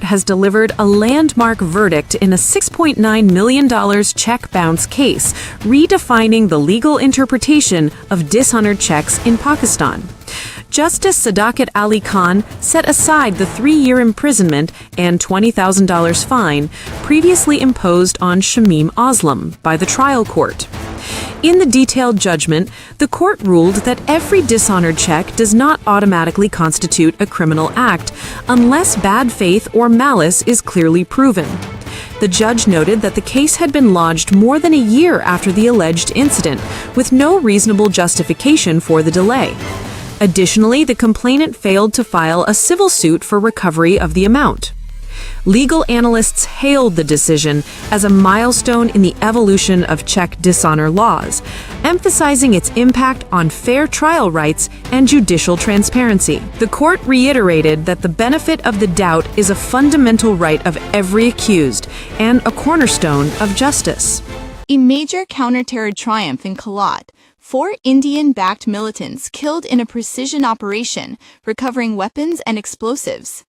has delivered a landmark verdict in a $6.9 million check bounce case, redefining the legal interpretation of dishonored checks in Pakistan. Justice Sadakat Ali Khan set aside the 3-year imprisonment and $20,000 fine previously imposed on Shamim Aslam by the trial court. In the detailed judgment, the court ruled that every dishonored check does not automatically constitute a criminal act unless bad faith or malice is clearly proven. The judge noted that the case had been lodged more than a year after the alleged incident, with no reasonable justification for the delay. Additionally, the complainant failed to file a civil suit for recovery of the amount. Legal analysts hailed the decision as a milestone in the evolution of Czech dishonor laws, emphasizing its impact on fair trial rights and judicial transparency. The court reiterated that the benefit of the doubt is a fundamental right of every accused and a cornerstone of justice. A major counter-terror triumph in Kalat. 4 Indian-backed militants killed in a precision operation, recovering weapons and explosives.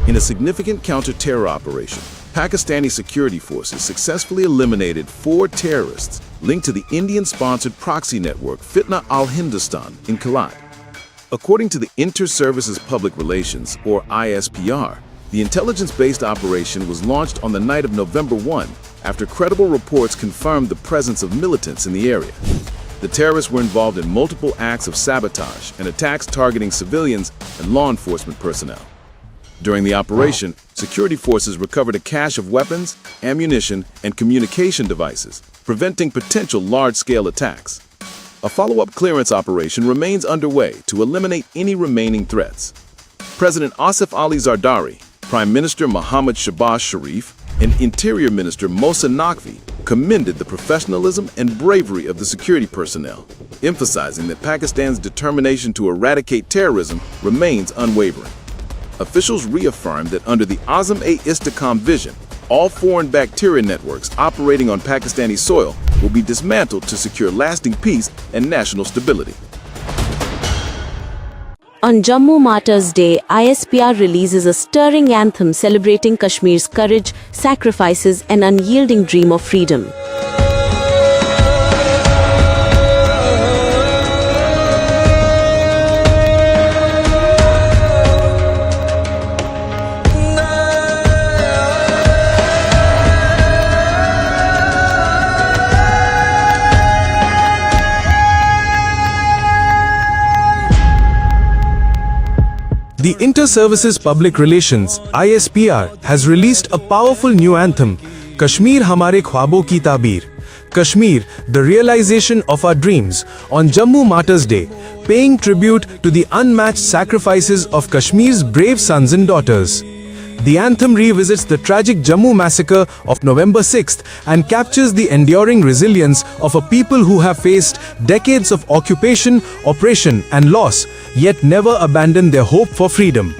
In a significant counter-terror operation, Pakistani security forces successfully eliminated 4 terrorists linked to the Indian-sponsored proxy network Fitna al-Hindustan in Kalat. According to the Inter-Services Public Relations, or ISPR, the intelligence-based operation was launched on the night of November 1 after credible reports confirmed the presence of militants in the area. The terrorists were involved in multiple acts of sabotage and attacks targeting civilians and law enforcement personnel. During the operation, security forces recovered a cache of weapons, ammunition, and communication devices, preventing potential large-scale attacks. A follow-up clearance operation remains underway to eliminate any remaining threats. President Asif Ali Zardari, Prime Minister Mohammad Shahbaz Sharif, and Interior Minister Mohsen Naqvi commended the professionalism and bravery of the security personnel, emphasizing that Pakistan's determination to eradicate terrorism remains unwavering. Officials reaffirmed that under the Azam-e-Istihkam vision, all foreign bacteria networks operating on Pakistani soil will be dismantled to secure lasting peace and national stability. On Jammu Martyrs' Day, ISPR releases a stirring anthem celebrating Kashmir's courage, sacrifices, and unyielding dream of freedom. The Inter-Services Public Relations (ISPR) has released a powerful new anthem, Kashmir Hamare Khwabon Ki Tabeer. Kashmir, the realization of our dreams, on Jammu Martyrs' Day, paying tribute to the unmatched sacrifices of Kashmir's brave sons and daughters. The anthem revisits the tragic Jammu massacre of November 6th and captures the enduring resilience of a people who have faced decades of occupation, oppression, and loss, yet never abandoned their hope for freedom.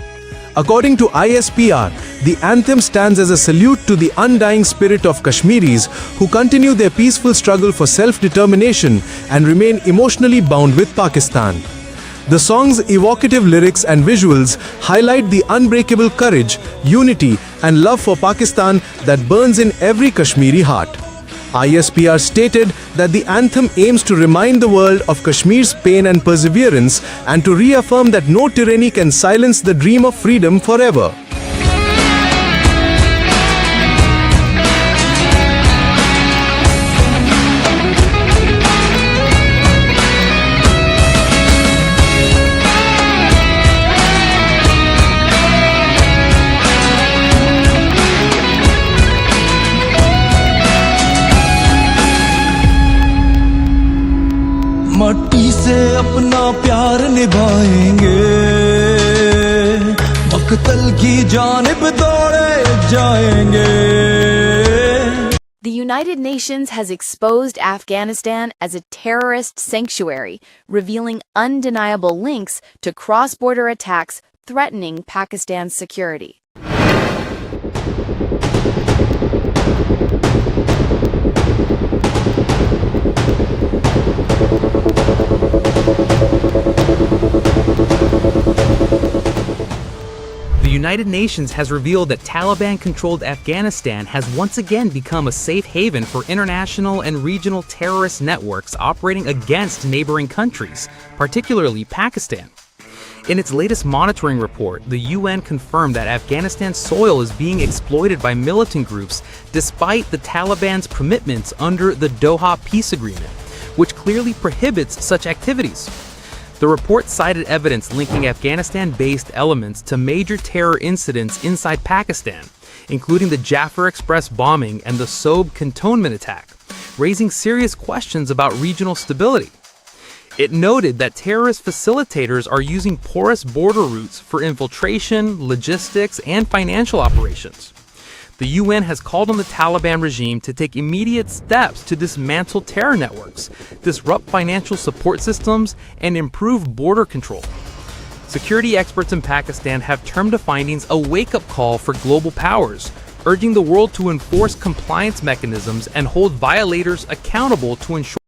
According to ISPR, the anthem stands as a salute to the undying spirit of Kashmiris who continue their peaceful struggle for self-determination and remain emotionally bound with Pakistan. The song's evocative lyrics and visuals highlight the unbreakable courage, unity, and love for Pakistan that burns in every Kashmiri heart. ISPR stated that the anthem aims to remind the world of Kashmir's pain and perseverance and to reaffirm that no tyranny can silence the dream of freedom forever. मट्टी से अपना प्यार निभाएंगे मक्तल की जानिब दौड़े जाएंगे. The United Nations has exposed Afghanistan as a terrorist sanctuary, revealing undeniable links to cross-border attacks threatening Pakistan's security. United Nations has revealed that Taliban-controlled Afghanistan has once again become a safe haven for international and regional terrorist networks operating against neighboring countries, particularly Pakistan. In its latest monitoring report, the UN confirmed that Afghanistan's soil is being exploited by militant groups despite the Taliban's commitments under the Doha Peace Agreement, which clearly prohibits such activities. The report cited evidence linking Afghanistan-based elements to major terror incidents inside Pakistan, including the Jafar Express bombing and the Sobe cantonment attack, raising serious questions about regional stability. It noted that terrorist facilitators are using porous border routes for infiltration, logistics, and financial operations. The UN has called on the Taliban regime to take immediate steps to dismantle terror networks, disrupt financial support systems, and improve border control. Security experts in Pakistan have termed the findings a wake-up call for global powers, urging the world to enforce compliance mechanisms and hold violators accountable to ensure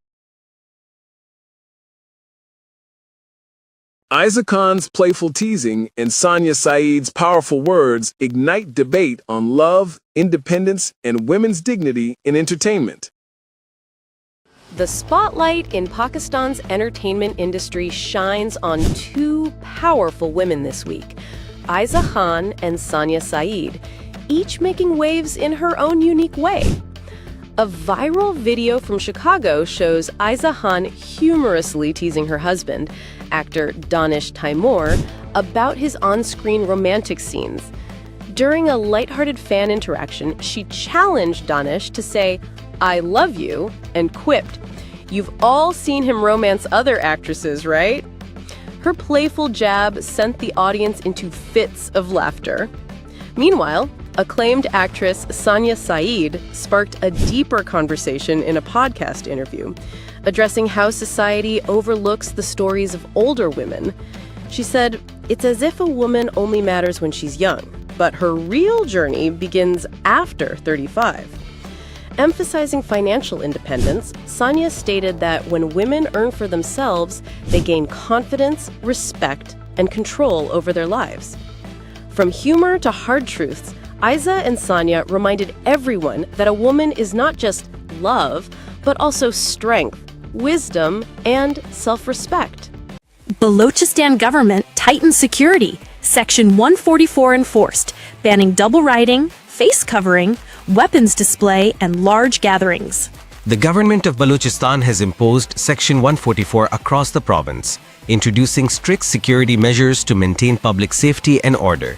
Isa Khan's playful teasing and Sonia Saeed's powerful words ignite debate on love, independence, and women's dignity in entertainment. The spotlight in Pakistan's entertainment industry shines on two powerful women this week, Isa Khan and Sonia Saeed, each making waves in her own unique way. A viral video from Chicago shows Isa Khan humorously teasing her husband, actor Danish Taimur, about his on-screen romantic scenes. During a lighthearted fan interaction, she challenged Danish to say, "I love you," and quipped, "You've all seen him romance other actresses, right?" Her playful jab sent the audience into fits of laughter. Meanwhile, acclaimed actress Sonia Saeed sparked a deeper conversation in a podcast interview, addressing how society overlooks the stories of older women. She said, "It's as if a woman only matters when she's young, but her real journey begins after 35. Emphasizing financial independence, Sonia stated that when women earn for themselves, they gain confidence, respect, and control over their lives. From humor to hard truths, Isa and Sonia reminded everyone that a woman is not just love, but also strength, wisdom, and self-respect. Balochistan government tightens security. Section 144 enforced, banning double riding, face covering, weapons display, and large gatherings. The government of Balochistan has imposed Section 144 across the province, introducing strict security measures to maintain public safety and order.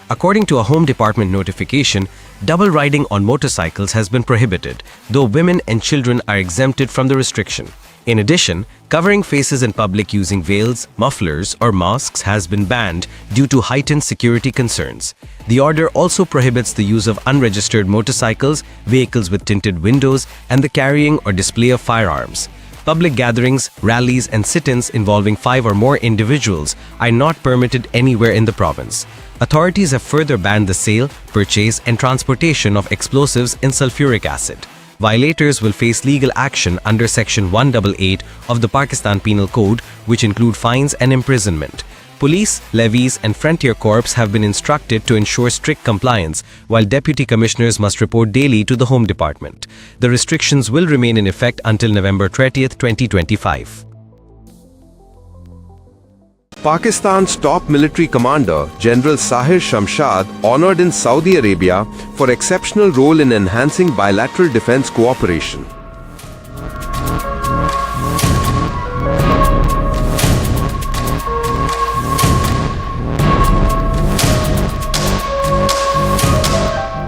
According to a Home Department notification, double riding on motorcycles has been prohibited, though women and children are exempted from the restriction. In addition, covering faces in public using veils, mufflers, or masks has been banned due to heightened security concerns. The order also prohibits the use of unregistered motorcycles, vehicles with tinted windows, and the carrying or display of firearms. Public gatherings, rallies, and sit-ins involving 5 or more individuals are not permitted anywhere in the province. Authorities have further banned the sale, purchase, and transportation of explosives and sulfuric acid. Violators will face legal action under Section 188 of the Pakistan Penal Code, which include fines and imprisonment. Police, levies, and Frontier Corps have been instructed to ensure strict compliance, while deputy commissioners must report daily to the Home Department. The restrictions will remain in effect until November 30th, 2025. Pakistan's top military commander, General Sahir Shamshad, honored in Saudi Arabia for exceptional role in enhancing bilateral defense cooperation.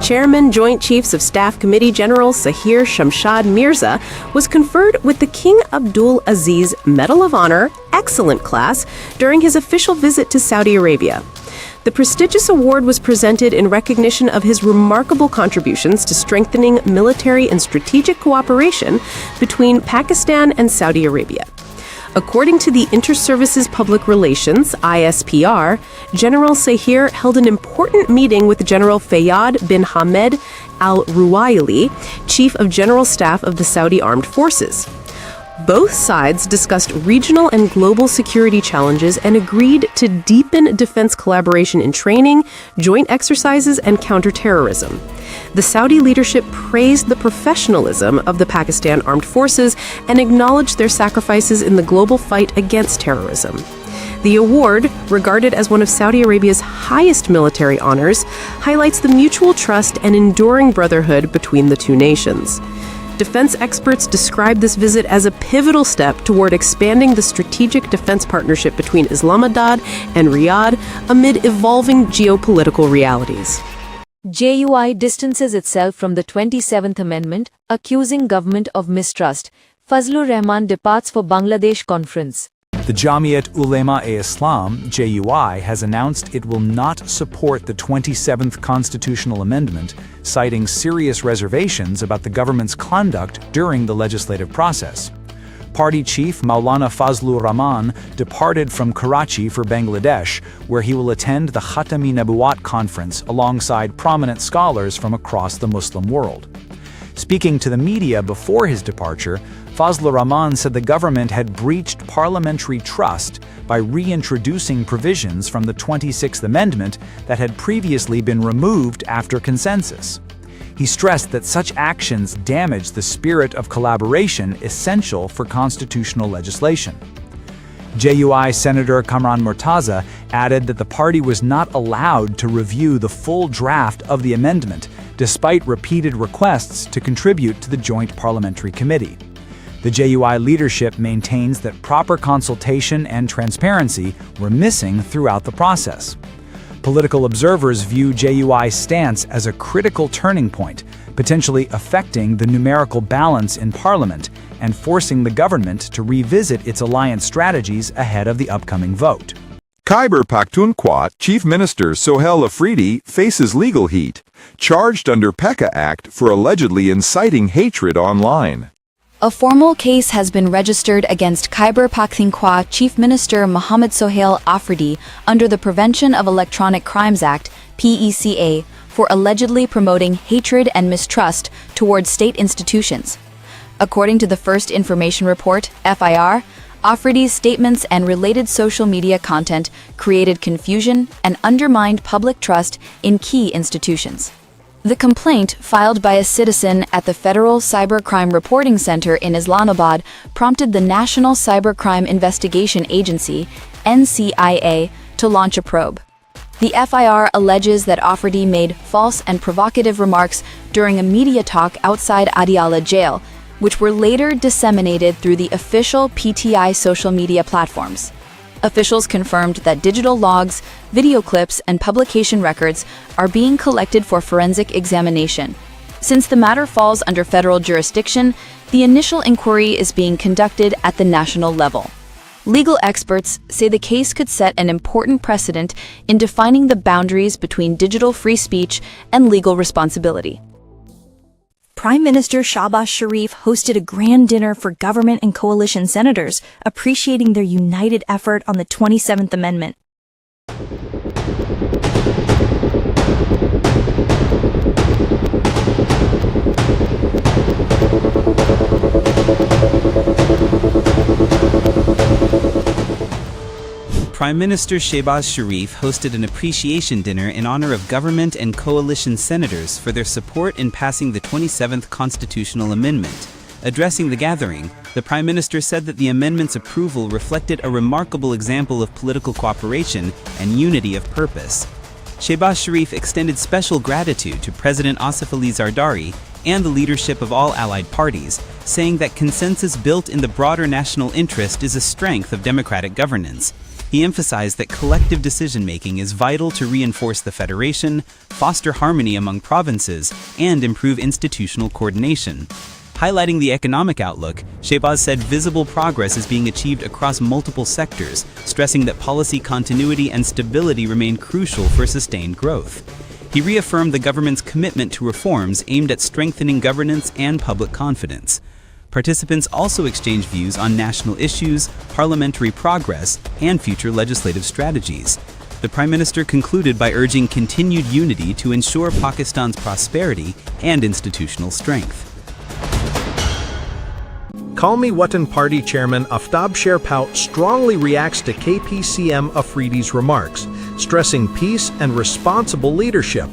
Chairman Joint Chiefs of Staff Committee General Sahir Shamshad Mirza was conferred with the King Abdul Aziz Medal of Honor Excellent Class during his official visit to Saudi Arabia. The prestigious award was presented in recognition of his remarkable contributions to strengthening military and strategic cooperation between Pakistan and Saudi Arabia. According to the Inter-Services Public Relations, ISPR, General Sahir held an important meeting with General Fayyad bin Hamed Al Ruwaili, Chief of General Staff of the Saudi Armed Forces. Both sides discussed regional and global security challenges and agreed to deepen defense collaboration in training, joint exercises, and counterterrorism. The Saudi leadership praised the professionalism of the Pakistan armed forces and acknowledged their sacrifices in the global fight against terrorism. The award, regarded as one of Saudi Arabia's highest military honors, highlights the mutual trust and enduring brotherhood between the two nations. Defense experts describe this visit as a pivotal step toward expanding the strategic defense partnership between Islamabad and Riyadh amid evolving geopolitical realities. JUI distances itself from the 27th Amendment, accusing government of mistrust. Fazlur Rahman departs for Bangladesh conference. The Jamiat Ulema-e-Islam, JUI, has announced it will not support the 27th constitutional amendment, citing serious reservations about the government's conduct during the legislative process. Party chief Maulana Fazlur Rahman departed from Karachi for Bangladesh, where he will attend the Khatami Nabuwat conference alongside prominent scholars from across the Muslim world. Speaking to the media before his departure, Fazlur Rahman said the government had breached parliamentary trust by reintroducing provisions from the 26th Amendment that had previously been removed after consensus. He stressed that such actions damage the spirit of collaboration essential for constitutional legislation. JUI Senator Kamran Murtaza added that the party was not allowed to review the full draft of the amendment, despite repeated requests to contribute to the Joint Parliamentary Committee. The JUI leadership maintains that proper consultation and transparency were missing throughout the process. Political observers view JUI's stance as a critical turning point, potentially affecting the numerical balance in Parliament and forcing the government to revisit its alliance strategies ahead of the upcoming vote. Khyber Pakhtunkhwa Chief Minister Sohail Afridi faces legal heat, charged under PECA Act for allegedly inciting hatred online. A formal case has been registered against Khyber Pakhtunkhwa Chief Minister Mohammad Sohail Afridi under the Prevention of Electronic Crimes Act, PECA, for allegedly promoting hatred and mistrust towards state institutions. According to the First Information Report, FIR, Afridi's statements and related social media content created confusion and undermined public trust in key institutions. The complaint, filed by a citizen at the Federal Cybercrime Reporting Center in Islamabad, prompted the National Cybercrime Investigation Agency, NCIA, to launch a probe. The FIR alleges that Afridi made false and provocative remarks during a media talk outside Adiala jail, which were later disseminated through the official PTI social media platforms. Officials confirmed that digital logs, video clips, and publication records are being collected for forensic examination. Since the matter falls under federal jurisdiction, the initial inquiry is being conducted at the national level. Legal experts say the case could set an important precedent in defining the boundaries between digital free speech and legal responsibility. Prime Minister Shahbaz Sharif hosted a grand dinner for government and coalition senators, appreciating their united effort on the 27th Amendment. Prime Minister Shehbaz Sharif hosted an appreciation dinner in honor of government and coalition senators for their support in passing the 27th Constitutional Amendment. Addressing the gathering, the Prime Minister said that the amendment's approval reflected a remarkable example of political cooperation and unity of purpose. Shehbaz Sharif extended special gratitude to President Asif Ali Zardari and the leadership of all allied parties, saying that consensus built in the broader national interest is a strength of democratic governance. He emphasized that collective decision-making is vital to reinforce the federation, foster harmony among provinces, and improve institutional coordination. Highlighting the economic outlook, Shehbaz said visible progress is being achieved across multiple sectors, stressing that policy continuity and stability remain crucial for sustained growth. He reaffirmed the government's commitment to reforms aimed at strengthening governance and public confidence. Participants also exchanged views on national issues, parliamentary progress, and future legislative strategies. The Prime Minister concluded by urging continued unity to ensure Pakistan's prosperity and institutional strength. Kalmi Watan Party Chairman Aftab Sherpao strongly reacts to KPCM Afridi's remarks, stressing peace and responsible leadership.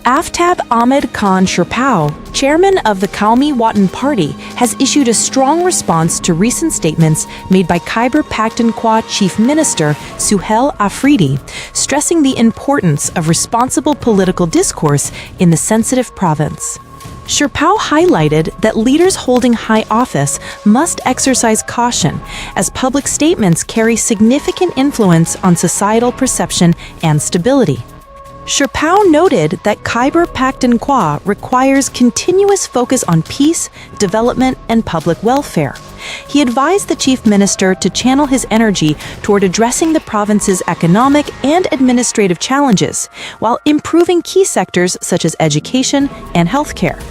Aftab Ahmed Khan Sherpao, chairman of the Kalmi Watan Party, has issued a strong response to recent statements made by Khyber Pakhtunkhwa Chief Minister Suhail Afridi, stressing the importance of responsible political discourse in the sensitive province. Sherpao highlighted that leaders holding high office must exercise caution, as public statements carry significant influence on societal perception and stability. Sherpao noted that Khyber Pakhtunkhwa requires continuous focus on peace, development, and public welfare. He advised the chief minister to channel his energy toward addressing the province's economic and administrative challenges, while improving key sectors such as education and healthcare.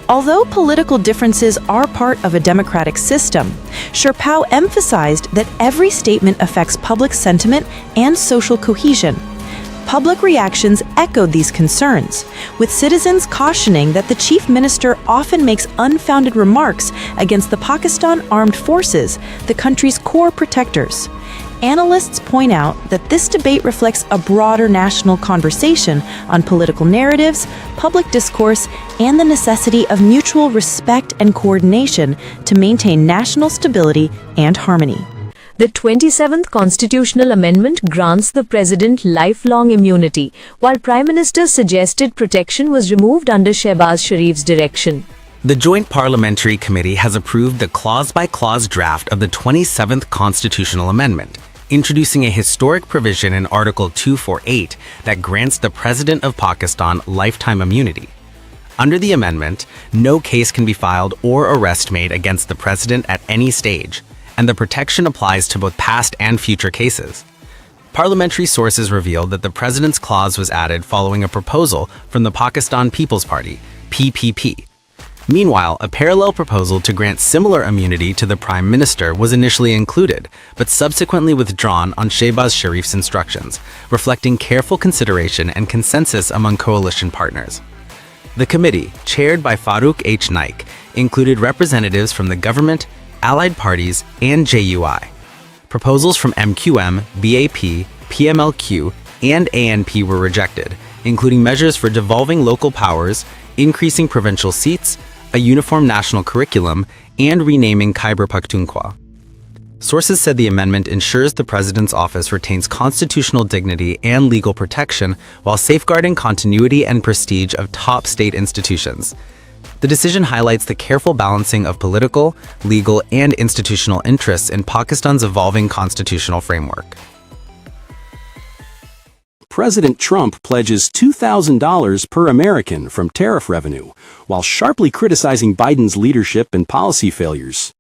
Although political differences are part of a democratic system, Sherpao emphasized that every statement affects public sentiment and social cohesion. Public reactions echoed these concerns, with citizens cautioning that the chief minister often makes unfounded remarks against the Pakistan Armed Forces, the country's core protectors. Analysts point out that this debate reflects a broader national conversation on political narratives, public discourse, and the necessity of mutual respect and coordination to maintain national stability and harmony. The 27th Constitutional Amendment grants the President lifelong immunity, while Prime Minister suggested protection was removed under Shehbaz Sharif's direction. The Joint Parliamentary Committee has approved the clause-by-clause draft of the 27th Constitutional Amendment, introducing a historic provision in Article 248 that grants the President of Pakistan lifetime immunity. Under the amendment, no case can be filed or arrest made against the President at any stage, and the protection applies to both past and future cases. Parliamentary sources revealed that the President's clause was added following a proposal from the Pakistan People's Party, PPP. Meanwhile, a parallel proposal to grant similar immunity to the Prime Minister was initially included, but subsequently withdrawn on Shehbaz Sharif's instructions, reflecting careful consideration and consensus among coalition partners. The committee, chaired by Farooq H. Naik, included representatives from the government, allied parties, and JUI. Proposals from MQM, BAP, PMLQ, and ANP were rejected, including measures for devolving local powers, increasing provincial seats, a uniform national curriculum, and renaming Khyber Pakhtunkhwa. Sources said the amendment ensures the president's office retains constitutional dignity and legal protection while safeguarding continuity and prestige of top state institutions. The decision highlights the careful balancing of political, legal, and institutional interests in Pakistan's evolving constitutional framework. President Trump pledges $2,000 per American from tariff revenue, while sharply criticizing Biden's leadership and policy failures.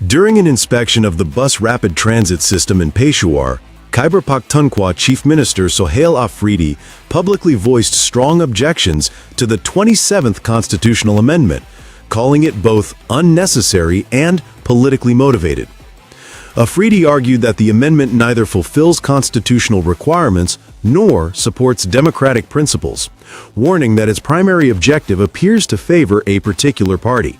During an inspection of the bus rapid transit system in Peshawar, Khyber Pakhtunkhwa Chief Minister Suhail Afridi publicly voiced strong objections to the 27th Constitutional Amendment, calling it both unnecessary and politically motivated. Afridi argued that the amendment neither fulfills constitutional requirements nor supports democratic principles, warning that its primary objective appears to favor a particular party.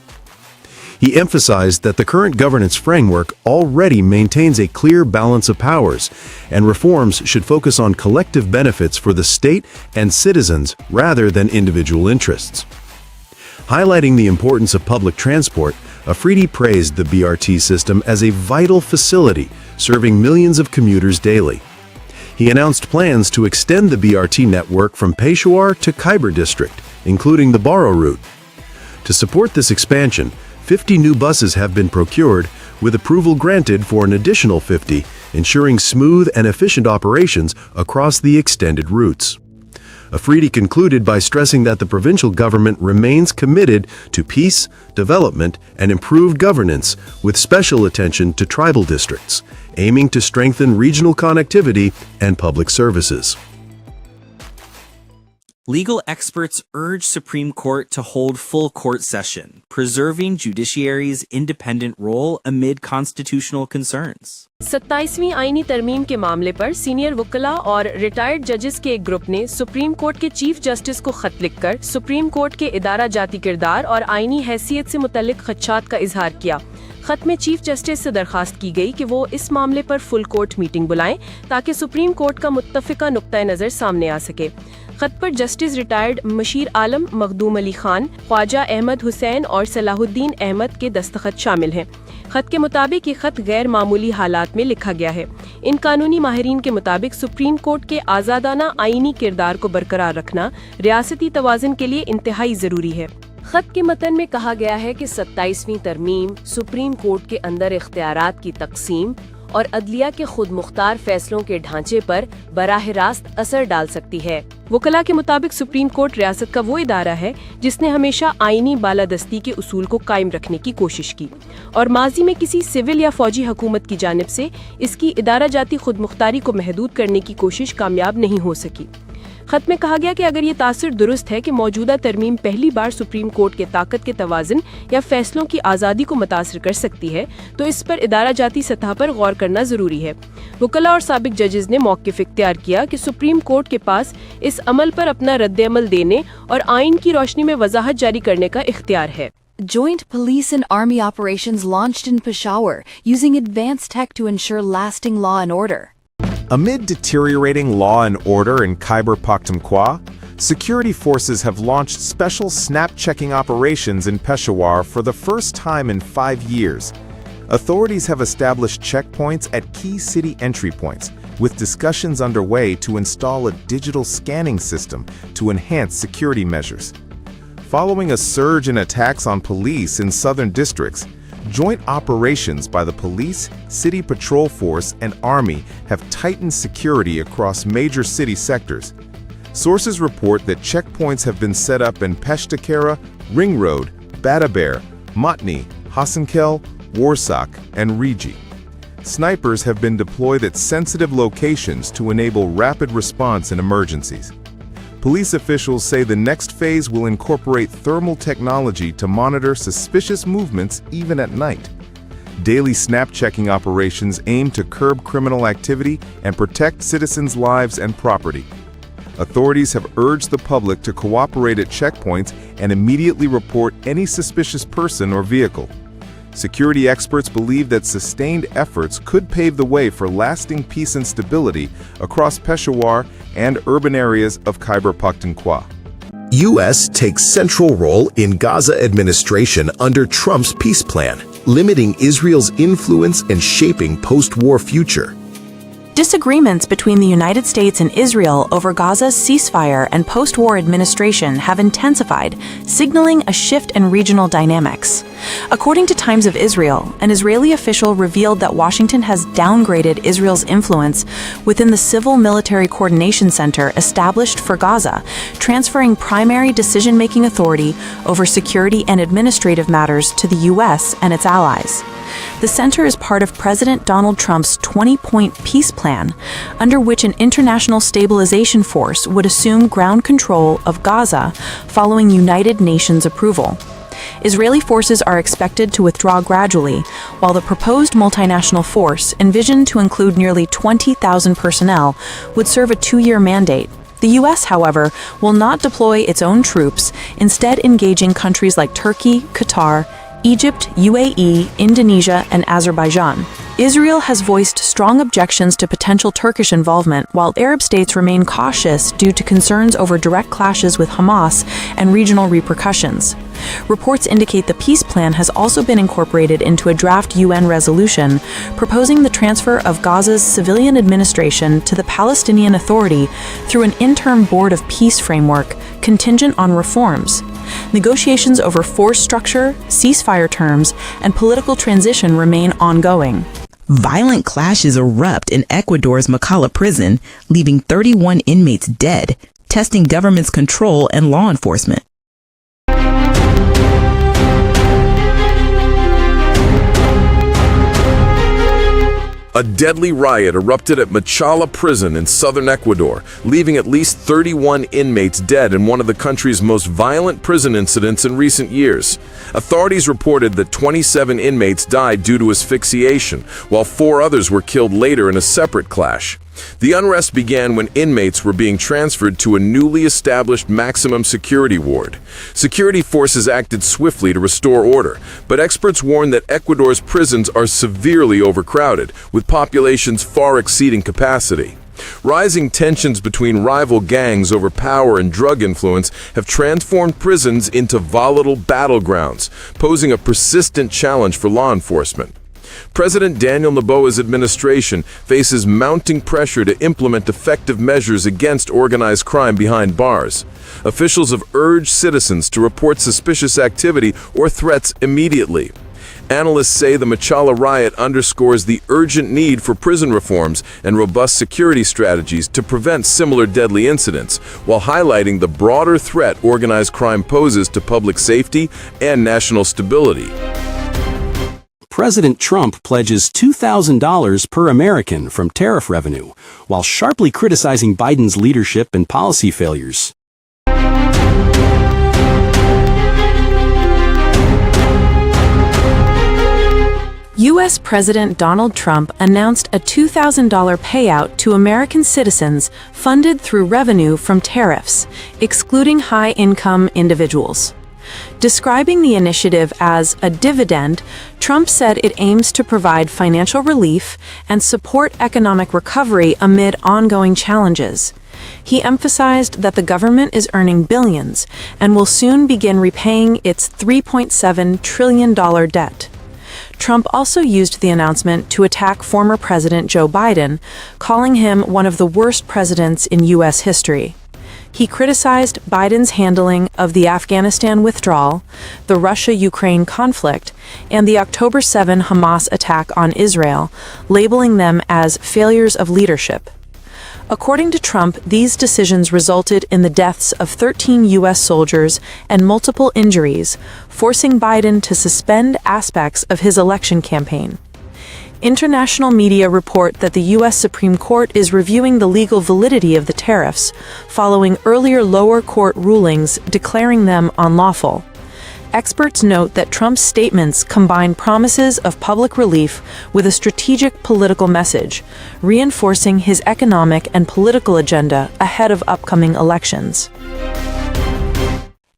He emphasized that the current governance framework already maintains a clear balance of powers, and reforms should focus on collective benefits for the state and citizens rather than individual interests. Highlighting the importance of public transport, Afridi praised the BRT system as a vital facility serving millions of commuters daily. He announced plans to extend the BRT network from Peshawar to Khyber district, including the Baro route. To support this expansion, 50 new buses have been procured, with approval granted for an additional 50, ensuring smooth and efficient operations across the extended routes. Afridi concluded by stressing that the provincial government remains committed to peace, development, and improved governance, with special attention to tribal districts, aiming to strengthen regional connectivity and public services. Legal experts urge Supreme Court to hold full court session, preserving judiciary's independent role amid constitutional concerns. 27वीं आईनी तरमीम के मामले पर senior वकीला और retired जजेस के एक group ने सुप्रीम कोर्ट के चीफ जस्टिस को खत लिखकर सुप्रीम कोर्ट के इदारा जाती किरदार और आईनी हैसियत से मुतल्लिक खदशात का इजहार किया। खत में चीफ जस्टिस से दरखास्त की गई कि वो इस मामले पर फुल कोर्ट मीटिंग बुलाएं ताकि सुप्रीम कोर्ट का मुत्तफिका नुक्ता नज़र सामने आ सके। खत पर जस्टिस रिटायर्ड मशीर आलम, मखदूम अली खान, ख्वाजा अहमद हुसैन और सलाहुद्दीन अहमद के दस्तखत शामिल हैं। खत के मुताबिक ये खत गैर मामूली हालात में लिखा गया है। इन कानूनी माहिरीन के मुताबिक सुप्रीम कोर्ट के आज़ादाना आईनी किरदार को बरकरार रखना रियासती तवाज़ुन के लिए इंतहाई ज़रूरी है। खत के मतन में कहा गया है कि 27वीं तरमीम सुप्रीम कोर्ट के अंदर इख्तियारात की तकसीम और अदलिया के खुद मुख्तार फैसलों के ढांचे पर बराह रास्त असर डाल सकती है। वकला के मुताबिक सुप्रीम कोर्ट रियासत का वो इदारा है जिसने हमेशा आईनी बालादस्ती के उसूल को कायम रखने की कोशिश की और माजी में किसी सिविल या फौजी हुकूमत की जानिब से इसकी इदारा जाती खुद मुख्तारी को महदूद करने की कोशिश कामयाब नहीं हो सकी। खत में कहा गया कि अगर ये तासर दुरुस्त है कि मौजूदा तरमीम पहली बार सुप्रीम कोर्ट के ताकत के तवाज़ुन या फैसलों की आज़ादी को मुतासर कर सकती है तो इस पर इदारा जाती सतह पर गौर करना ज़रूरी है। वकला और साबिक जजेस ने मौक़िफ़ इख्तियार किया कि सुप्रीम कोर्ट के पास इस अमल पर अपना रद्द-ए-अमल देने और आइन की रोशनी में वजाहत जारी करने का इख्तियार है। Joint police and army operations launched in Peshawar using advanced tech to ensure lasting law and order. Amid deteriorating law and order in Khyber Pakhtunkhwa, security forces have launched special snap-checking operations in Peshawar for the first time in 5 years. Authorities have established checkpoints at key city entry points, with discussions underway to install a digital scanning system to enhance security measures. Following a surge in attacks on police in southern districts, joint operations by the police, city patrol force, and army have tightened security across major city sectors. Sources report that checkpoints have been set up in Peshtakara, Ring Road, Badaber, Matni, Hasankel, Warsak, and Rigi. Snipers have been deployed at sensitive locations to enable rapid response in emergencies. Police officials say the next phase will incorporate thermal technology to monitor suspicious movements even at night. Daily snap-checking operations aim to curb criminal activity and protect citizens' lives and property. Authorities have urged the public to cooperate at checkpoints and immediately report any suspicious person or vehicle. Security experts believe that sustained efforts could pave the way for lasting peace and stability across Peshawar and urban areas of Khyber Pakhtunkhwa. U.S. takes central role in Gaza administration under Trump's peace plan, limiting Israel's influence and shaping post-war future. Disagreements between the United States and Israel over Gaza's ceasefire and post-war administration have intensified, signaling a shift in regional dynamics. According to Times of Israel, an Israeli official revealed that Washington has downgraded Israel's influence within the Civil-Military Coordination Center established for Gaza, transferring primary decision-making authority over security and administrative matters to the U.S. and its allies. The center is part of President Donald Trump's 20-point peace plan, under which an international stabilization force would assume ground control of Gaza following United Nations approval. Israeli forces are expected to withdraw gradually, while the proposed multinational force, envisioned to include nearly 20,000 personnel, would serve a 2-year mandate. The U.S., however, will not deploy its own troops, instead engaging countries like Turkey, Qatar, Egypt, UAE, Indonesia, and Azerbaijan. Israel has voiced strong objections to potential Turkish involvement, while Arab states remain cautious due to concerns over direct clashes with Hamas and regional repercussions. Reports indicate the peace plan has also been incorporated into a draft UN resolution proposing the transfer of Gaza's civilian administration to the Palestinian Authority through an interim Board of Peace framework contingent on reforms. Negotiations over force structure, ceasefire terms, and political transition remain ongoing. Violent clashes erupt in Ecuador's Macala prison, leaving 31 inmates dead, testing government's control and law enforcement. A deadly riot erupted at Machala prison in southern Ecuador, leaving at least 31 inmates dead in one of the country's most violent prison incidents in recent years. Authorities reported that 27 inmates died due to asphyxiation, while 4 others were killed later in a separate clash. The unrest began when inmates were being transferred to a newly established maximum security ward. Security forces acted swiftly to restore order, but experts warn that Ecuador's prisons are severely overcrowded, with populations far exceeding capacity. Rising tensions between rival gangs over power and drug influence have transformed prisons into volatile battlegrounds, posing a persistent challenge for law enforcement. President Daniel Noboa's administration faces mounting pressure to implement effective measures against organized crime behind bars. Officials have urged citizens to report suspicious activity or threats immediately. Analysts say the Machala riot underscores the urgent need for prison reforms and robust security strategies to prevent similar deadly incidents, while highlighting the broader threat organized crime poses to public safety and national stability. President Trump pledges $2,000 per American from tariff revenue, while sharply criticizing Biden's leadership and policy failures. U.S. President Donald Trump announced a $2,000 payout to American citizens funded through revenue from tariffs, excluding high-income individuals. Describing the initiative as a dividend, Trump said it aims to provide financial relief and support economic recovery amid ongoing challenges. He emphasized that the government is earning billions and will soon begin repaying its $3.7 trillion debt. Trump also used the announcement to attack former President Joe Biden, calling him one of the worst presidents in U.S. history. He criticized Biden's handling of the Afghanistan withdrawal, the Russia-Ukraine conflict, and the October 7 Hamas attack on Israel, labeling them as failures of leadership. According to Trump, these decisions resulted in the deaths of 13 U.S. soldiers and multiple injuries, forcing Biden to suspend aspects of his election campaign. International media report that the U.S. Supreme Court is reviewing the legal validity of the tariffs, following earlier lower court rulings declaring them unlawful. Experts note that Trump's statements combine promises of public relief with a strategic political message, reinforcing his economic and political agenda ahead of upcoming elections.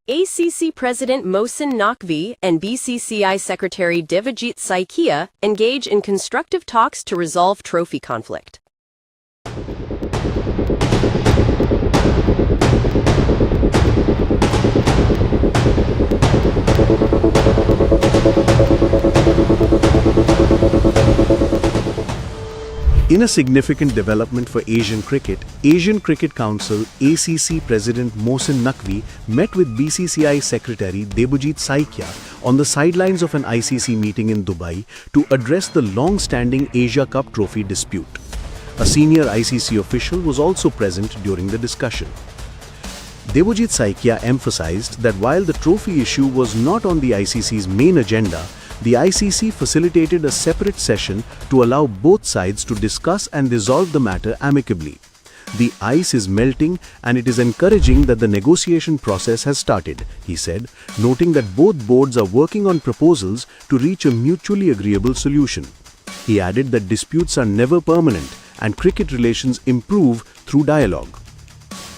ACC President Mohsin Naqvi and BCCI Secretary Devajit Saikia engage in constructive talks to resolve trophy conflict. In a significant development for Asian cricket, Asian Cricket Council ACC President Mohsin Naqvi met with BCCI Secretary Devajit Saikia on the sidelines of an ICC meeting in Dubai to address the long-standing Asia Cup trophy dispute. A senior ICC official was also present during the discussion. Devajit Saikia emphasized that while the trophy issue was not on the ICC's main agenda, the ICC facilitated a separate session to allow both sides to discuss and resolve the matter amicably. The ice is melting and it is encouraging that the negotiation process has started, he said, noting that both boards are working on proposals to reach a mutually agreeable solution. He added that disputes are never permanent and cricket relations improve through dialogue.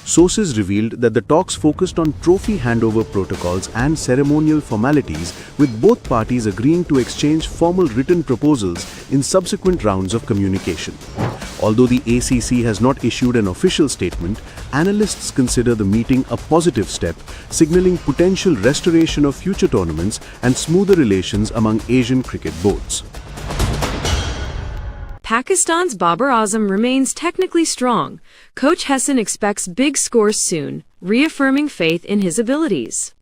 Sources revealed that the talks focused on trophy handover protocols and ceremonial formalities, with both parties agreeing to exchange formal written proposals in subsequent rounds of communication. Although the ACC has not issued an official statement, analysts consider the meeting a positive step, signaling potential restoration of future tournaments and smoother relations among Asian cricket boards. Pakistan's Babar Azam remains technically strong. Coach Hassan expects big scores soon, reaffirming faith in his abilities.